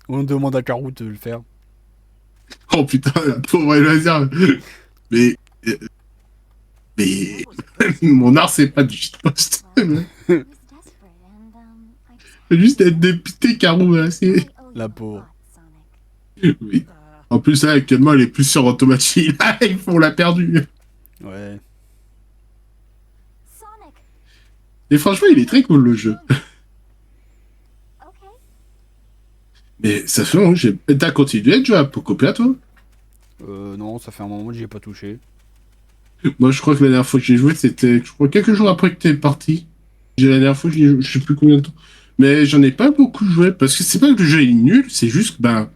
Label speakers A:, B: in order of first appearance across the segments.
A: On demande à Carou de le faire.
B: Oh putain, la pauvre Elazar. Mais, euh, mais, mon art, c'est pas du shitpost. Juste être dépité, Caro, là, c'est...
A: La pauvre.
B: Oui. En plus, là, actuellement, elle est plus sur Automachi. Là, ils font la perdue.
A: Ouais.
B: Et franchement, il est très cool, le jeu. Mais ça fait longtemps que j'ai... T'as continué de jouer à Pocopia, toi?
A: Non, ça fait un moment que j'y ai pas touché.
B: Moi, je crois que la dernière fois que j'ai joué, c'était, je crois, quelques jours après que t'es parti. J'ai la dernière fois, je sais plus combien de temps. Mais j'en ai pas beaucoup joué, parce que c'est pas que le jeu est nul, c'est juste que, ben...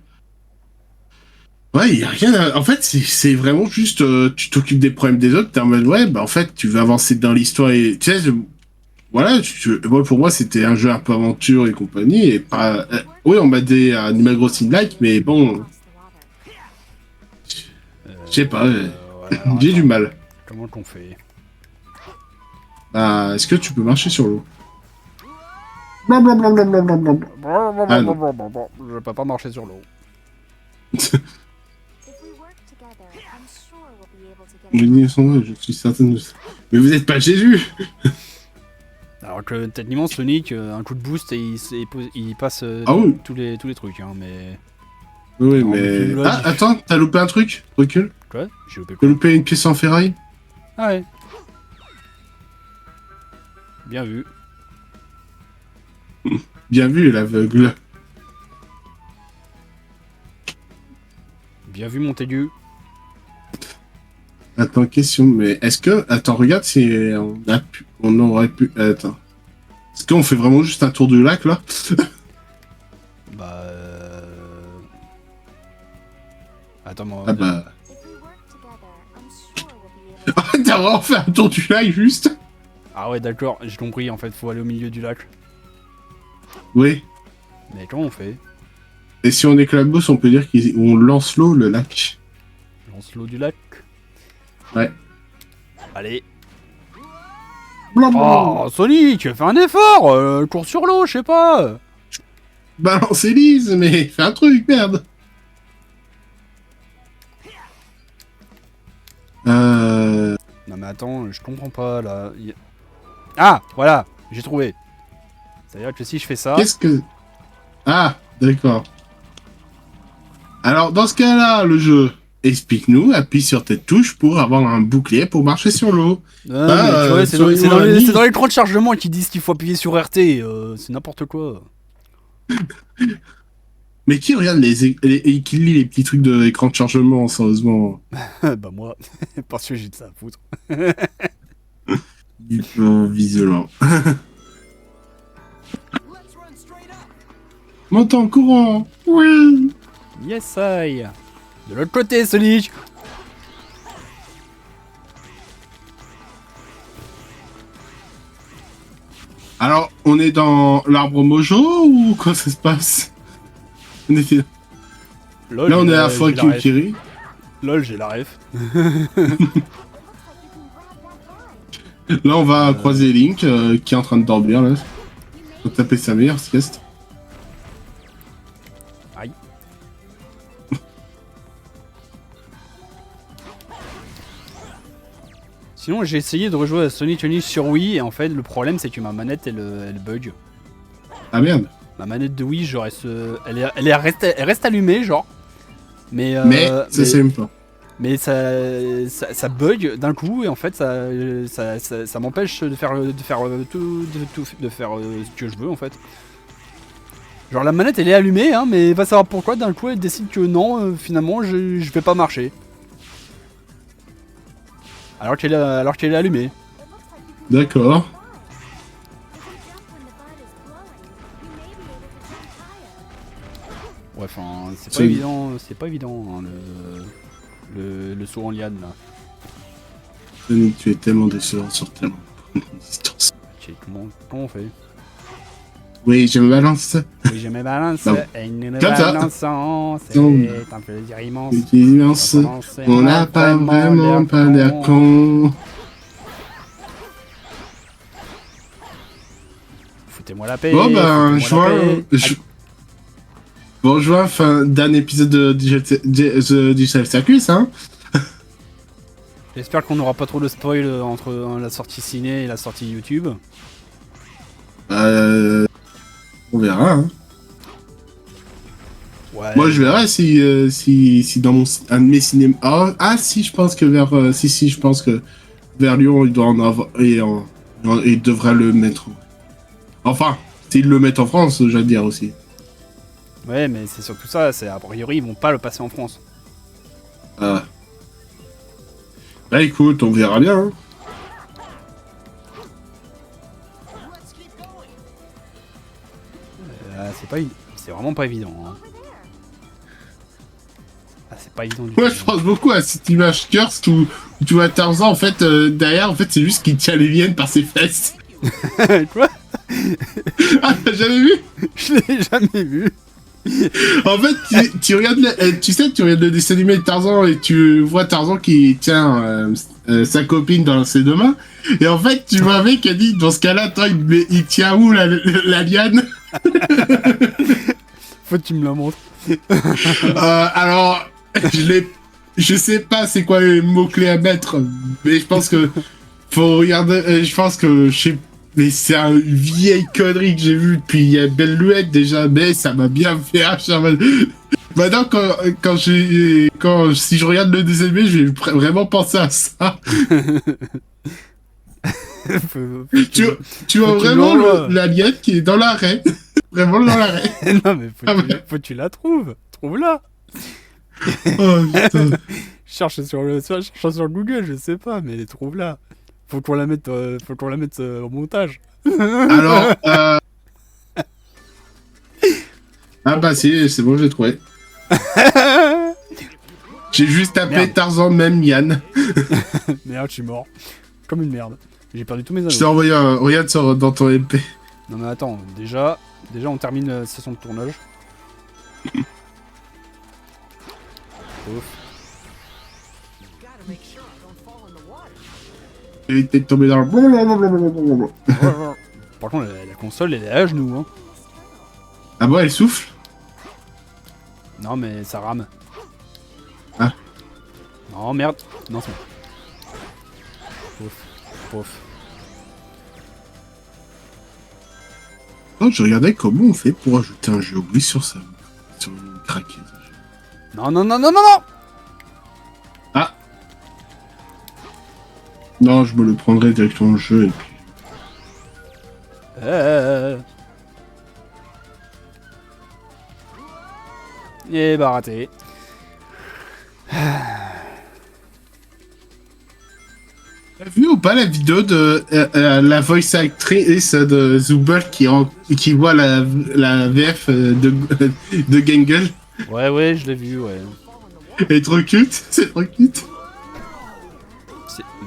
B: Ouais, il y a rien En fait, c'est vraiment juste, tu t'occupes des problèmes des autres, t'es en mode, ouais, bah en fait, tu veux avancer dans l'histoire et... Tu sais, voilà, moi, pour moi, c'était un jeu un peu aventure et compagnie, et pas... oui, on m'a dit Animal Crossing like, mais bon, je sais pas,
A: Ouais, alors
B: j'ai du
A: attends.
B: mal.
A: Comment qu'on fait?
B: Bah, est-ce que tu peux marcher sur l'eau? Blablabla. Ah non.
A: Je peux pas marcher sur l'eau.
B: Je suis certaine de ça. Mais vous êtes pas Jésus!
A: Alors que techniquement Sonic, un coup de boost et il passe
B: Ah oui,
A: tous les trucs, hein, mais...
B: oui,
A: Non, mais
B: mais...
A: là,
B: Ah, attends, t'as loupé un truc? Recule.
A: quoi? J'ai loupé
B: T'as
A: quoi?
B: loupé une pièce en ferraille?
A: Ah ouais. Bien vu.
B: Bien vu, l'aveugle.
A: Bien vu, Montaigu.
B: Attends, question, mais est-ce que... Attends, regarde si on aurait pu... Attends. Est-ce qu'on fait vraiment juste un tour du lac, là?
A: Bah... Attends, moi...
B: Ah bah... T'as vraiment fait un tour du lac, juste?
A: Ah ouais, d'accord, j'ai compris, en fait, faut aller au milieu du lac.
B: Oui.
A: Mais comment on fait?
B: Et si on éclabousse, on peut dire qu'on lance l'eau, le lac.
A: Lance l'eau du lac.
B: Ouais.
A: Allez.
B: Blablabla.
A: Oh, Sonic, fais un effort, cours sur l'eau, je sais pas.
B: Balance Elise, mais fais un truc, merde. Euh...
A: Non mais attends, je comprends pas, là. Ah, voilà, j'ai trouvé. C'est-à-dire que si je fais ça...
B: Qu'est-ce que... Ah, d'accord. Alors, dans ce cas-là, le jeu, explique-nous, appuie sur tes touches pour avoir un bouclier pour marcher sur l'eau.
A: Non
B: Bah,
A: mais tu vois,
B: soyez-moi
A: c'est dans
B: amis.
A: les écrans de chargement qui disent qu'il faut appuyer sur RT, c'est n'importe quoi.
B: Mais qui regarde et qui lit les petits trucs de l'écran de chargement, sérieusement?
A: Bah moi, parce que j'ai de ça à foutre.
B: Visuellement. Monte en courant. Oui.
A: Yes I. De l'autre côté, Sonic.
B: Alors, on est dans l'arbre mojo ou quoi ça se passe? On était...
A: Lol,
B: Là, on est à la
A: j'ai
B: forêt
A: la ref.
B: Kyukiri.
A: Lol, j'ai la ref.
B: Là, on va croiser Link qui est en train de dormir. Là. Faut taper sa meilleure sieste.
A: Aïe. Sinon, j'ai essayé de rejouer à Sonic Unleashed sur Wii et en fait, le problème c'est que ma manette elle bug.
B: Ah merde.
A: Ma manette de Wii, genre, elle reste allumée, genre. Mais,
B: Mais ça s'aime pas.
A: mais ça bug d'un coup et en fait ça m'empêche de faire de faire ce que je veux en fait. Genre la manette elle est allumée hein, mais va savoir pourquoi d'un coup elle décide que non finalement je vais pas marcher. Alors qu'elle est allumée.
B: D'accord.
A: Ouais enfin
B: C'est-
A: c'est pas évident hein, le saut en liane là.
B: Sonic, tu es tellement décevant sur tellement de distance.
A: Ok, comment on fait?
B: Oui, je me balance.
A: Oui, je me balance,
B: Bah,
A: et nous nous
B: comme ça.
A: balançons, c'est
B: Comme-
A: un plaisir immense.
B: C'est immense. On n'a pas vraiment pas l'air con.
A: Foutez-moi la paix,
B: Bon, ben,
A: foutez-moi la paix.
B: Bonjour, fin d'un épisode de The Digital Circus, hein.
A: J'espère qu'on n'aura pas trop de spoil entre la sortie ciné et la sortie YouTube.
B: On verra, hein.
A: Ouais.
B: Moi, je verrai si dans un de mes cinémas... si, je pense que je pense que vers Lyon, il doit en avoir... il devrait le mettre. Enfin, s'ils le mettent en France, j'allais dire aussi.
A: Ouais, mais c'est surtout ça, c'est a priori, ils vont pas le passer en France.
B: Bah écoute, on verra bien, hein.
A: C'est vraiment pas évident. Hein. Ah, c'est pas évident du
B: Moi,
A: tout.
B: je pense beaucoup à cette image Curse où tu vois Tarzan, en fait, derrière, en fait, c'est juste qu'il tient les lianes par ses fesses.
A: Quoi?
B: Ah, t'as jamais vu?
A: Je l'ai jamais vu.
B: En fait, tu regardes tu regardes le dessin animé de Tarzan et tu vois Tarzan qui tient sa copine dans ses deux mains. Et en fait, tu vois un mec qui a dit, dans ce cas-là, toi, il tient où la liane?
A: Faut que tu me la montres.
B: Alors, je sais pas c'est quoi les mots-clés à mettre, mais je pense que faut regarder, je pense que je sais. Mais c'est une vieille connerie que j'ai vue depuis il y a belle luette déjà, mais ça m'a bien fait rire. Maintenant, si je regarde le dessin animé, je vais vraiment penser à ça. Tu vois vraiment la liette qui est dans l'arrêt. Vraiment dans l'arrêt.
A: Non, mais faut que tu la trouves. Trouve-la.
B: Oh putain.
A: Cherche sur Google, je sais pas, mais trouve-la. Faut qu'on la mette, au montage.
B: Alors, ah bah si, c'est bon, j'ai trouvé. J'ai juste tapé
A: Merde.
B: Tarzan même Yann.
A: Merde, je suis mort. Comme une merde. J'ai perdu tous mes
B: Je t'ai
A: anneaux.
B: envoyé regarde dans ton MP.
A: Non mais attends, déjà on termine la session de tournage. Ouf.
B: Il était tombé dans le...
A: Par contre, la console, elle est à genoux. Hein.
B: Ah bon, elle souffle?
A: Non mais ça rame.
B: Ah.
A: Non merde. Non c'est bon. Ouf. Ouf.
B: Oh, je regardais comment on fait pour ajouter un géoglisse sur une craquette.
A: Non non non non non non.
B: Ah. Non, je me le prendrai directement le jeu et puis...
A: Et bah raté.
B: T'as vu ou pas la vidéo de la voice actrice de Zubel qui voit la VF de Gangle?
A: Ouais, je l'ai vu, ouais.
B: Elle est trop cute, c'est trop cute.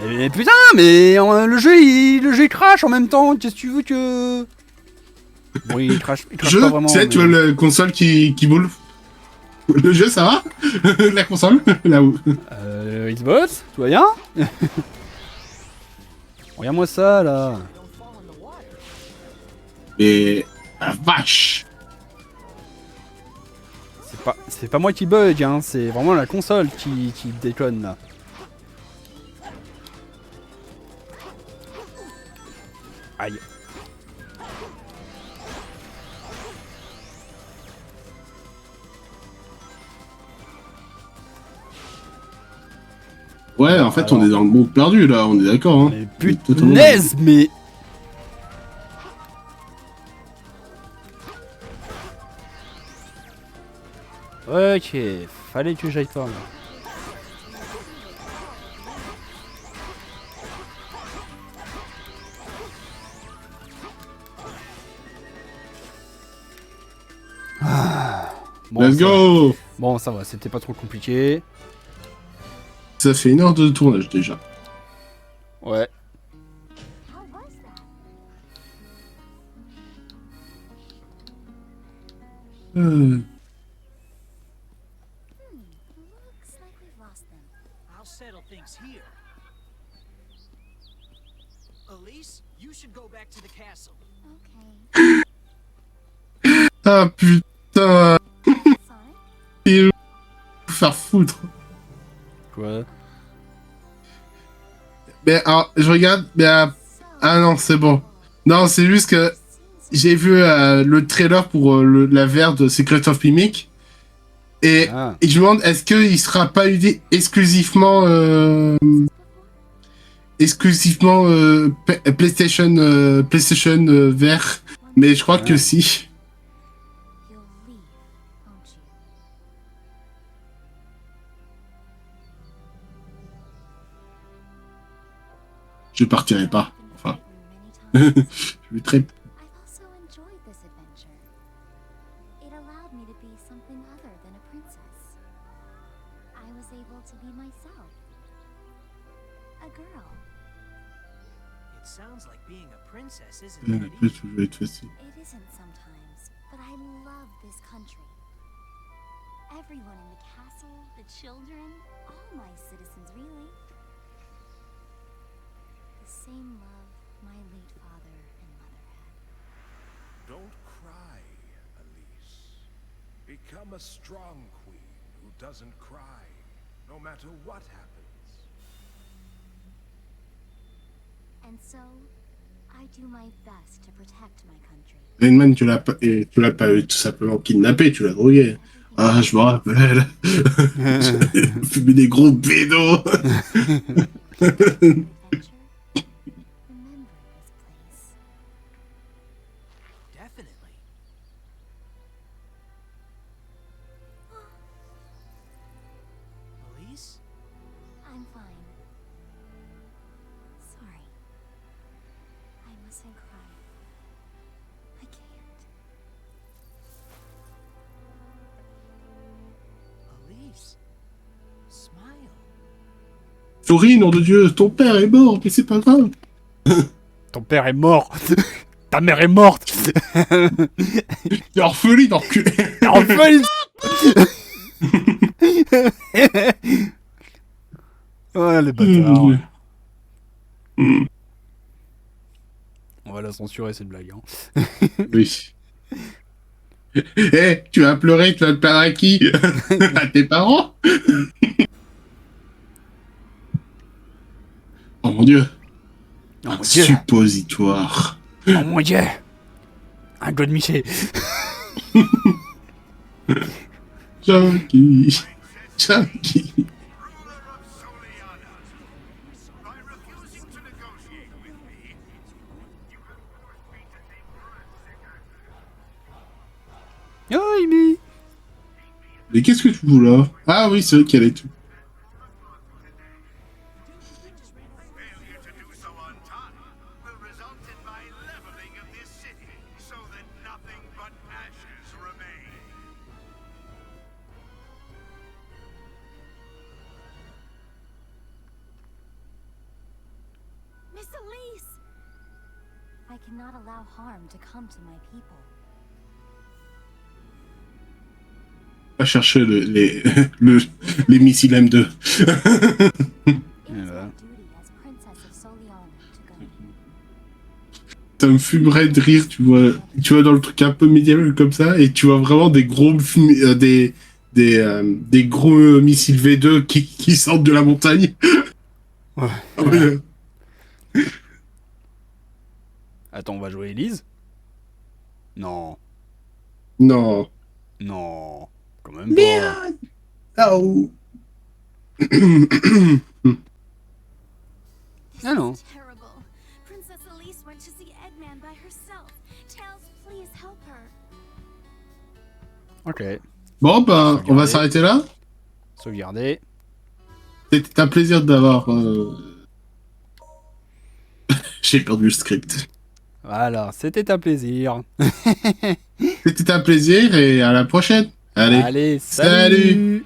A: Mais putain, mais le jeu il crash en même temps. Qu'est-ce que tu veux que... Bon, il crash pas vraiment.
B: Tu sais, tu vois la console qui boule. Le jeu, ça va? La console, là-haut.
A: Xbox, tout va bien? Regarde-moi ça, là.
B: Et... La vache!
A: C'est pas moi qui bug, hein. C'est vraiment la console qui déconne, là. Aïe.
B: Ouais, en fait, on est dans le monde perdu, là, on est d'accord, hein.
A: Mais punaise, mais... Ok, fallait que j'aille par là. Bon,
B: Let's go!
A: Bon, ça va, c'était pas trop compliqué.
B: Ça fait 1 heure de tournage, déjà.
A: Ouais.
C: Looks like we've lost them.
D: I'll settle things here. Elise, you should go back to the castle.
C: Okay.
B: Ah, putain! Et faire foutre.
A: Quoi?
B: Mais alors, je regarde, mais ah non, c'est bon. Non, c'est juste que j'ai vu le trailer pour la VR de Secret of Mimic. Et,
A: Ah.
B: et je me demande, est-ce qu'il sera pas exclusivement PlayStation VR? Mais je crois que
A: Ouais.
B: si.
C: You'll leave, won't you?
B: Je partirai pas.
C: Been
B: Enfin,
C: frightened many times.
B: je vais très...
C: I've also enjoyed this adventure. It allowed me to be something other than a princess. I was able to be myself. A girl.
D: It sounds like being a princess, isn't
B: La
D: it?
B: pièce va être facile.
C: It isn't sometimes, but I love this country. Everyone in the castle, the children, all my citizens, really. The same love my late father and mother had.
E: Don't cry, Elise. Become a strong queen who doesn't cry, no matter what happens.
C: And so, I do my best to protect my country.
B: Rainman, tu l'as pas tout simplement kidnappé, tu l'as drogué. Ah, je me rappelle. J'avais fumé des gros bédos.
C: Adventure, remember this place.
D: Definitely. Elise?
C: I'm fine. Sorry. I mustn't cry. I can't.
D: Elise? Smile.
B: Souris, nom de Dieu, ton père est mort, mais c'est pas grave.
A: Ton père est mort. Ta mère est morte.
B: T'es orpheline, enculé.
A: T'es orpheline. Ouais, les bâtards. On va la censurer cette blague. Hein.
B: Oui. Eh, tu vas pleurer, tu vas te plaindre à qui? À tes parents? Oh mon Dieu.
A: Oh
B: Un
A: mon dieu.
B: suppositoire.
A: Oh mon dieu. Un god Miché.
B: Jackie. Jackie.
E: Ruler of Soliana, by refusing to negotiate with me, you have forced me to take Brunsiger.
A: Oh, Amy.
B: Mais qu'est-ce que tu fous là? Ah oui, c'est vrai qu'elle est tout.
E: Failure to do so on time will result in my leveling of this city so that nothing but ashes remain.
C: Miss Elise! I cannot allow harm to come to my people.
B: Va chercher les missiles M2.
C: It is
A: Yeah.
C: my duty as Princess of Soliana to go.
B: Ça me fumerait de rire, tu vois dans le truc un peu médiéval comme ça, et tu vois vraiment des gros des gros missiles V2 qui sortent de la montagne.
A: Ouais.
B: Ah ouais.
A: Attends, on va jouer Elise? Non.
B: Non.
A: Non. Quand même pas.
B: Oh.
A: Ah non.
C: Terrible. Princess Elise went to see Eggman by herself. Tails, please help her.
A: Ok.
B: Bon, bah, on va s'arrêter là.
A: Sauvegarder.
B: C'était un plaisir d'avoir... J'ai perdu le script.
A: Voilà, c'était un plaisir.
B: C'était un plaisir et à la prochaine. Allez.
A: Allez,
B: Salut.
A: salut.